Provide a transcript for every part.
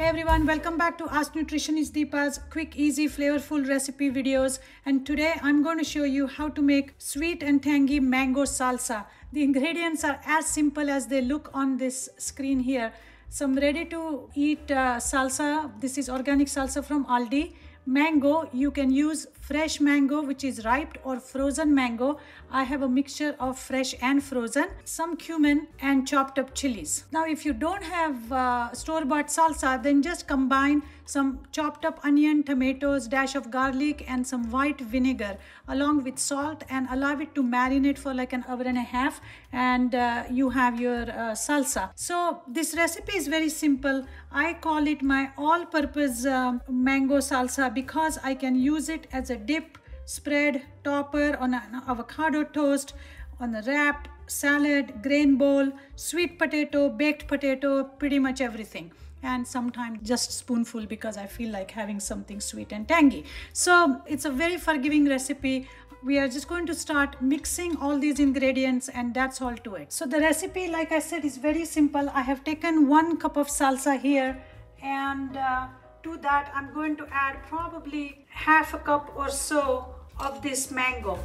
Hey everyone, welcome back to Ask Nutritionist Deepa's quick, easy, flavorful recipe videos. And today I'm going to show you how to make sweet and tangy mango salsa. The ingredients are as simple as they look on this screen here. Some ready to eat salsa. This is organic salsa from Aldi. Mango, you can use fresh mango which is ripe or frozen mango. I have a mixture of fresh and frozen, some cumin and chopped up chilies. Now if you don't have store-bought salsa, then just combine some chopped up onion, tomatoes, dash of garlic and some white vinegar along with salt and allow it to marinate for like an hour and a half, and you have your salsa. So this recipe is very simple. I call it my all-purpose mango salsa because I can use it as a dip, spread, topper on an avocado toast, on a wrap, salad, grain bowl, sweet potato, baked potato, pretty much everything. And sometimes just spoonful because I feel like having something sweet and tangy. So it's a very forgiving recipe. We are just going to start mixing all these ingredients and that's all to it. So the recipe, like I said, is very simple. I have taken 1 cup of salsa here, and to that I'm going to add probably half a cup or so of this mango.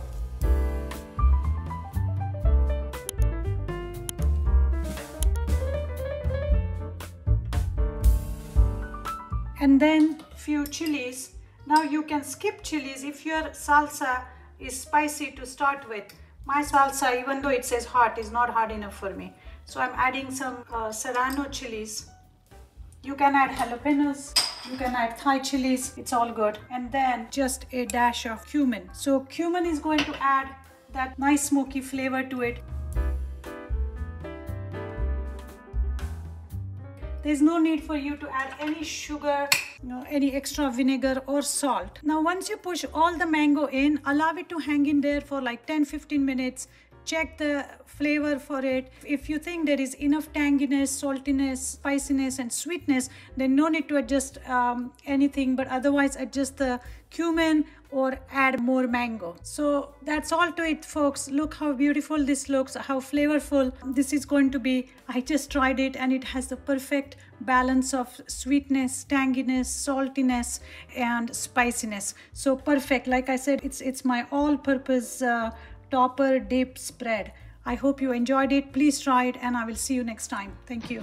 And then few chilies. Now you can skip chilies if your salsa is spicy to start with. My salsa, even though it says hot, is not hot enough for me. So I'm adding some serrano chilies. You can add jalapenos, you can add Thai chilies, it's all good. And then just a dash of cumin. So cumin is going to add that nice smoky flavor to it. There's no need for you to add any sugar, any extra vinegar or salt. Now once you push all the mango in, allow it to hang in there for like 10-15 minutes. Check the flavor for it. If you think there is enough tanginess, saltiness, spiciness and sweetness, then no need to adjust anything, but otherwise adjust the cumin or add more mango. So that's all to it, folks. Look how beautiful this looks, how flavorful this is going to be. I just tried it and it has the perfect balance of sweetness, tanginess, saltiness and spiciness. So perfect. Like I said, it's my all-purpose topper dip spread. I hope you enjoyed it. Please try it and I will see you next time. Thank you.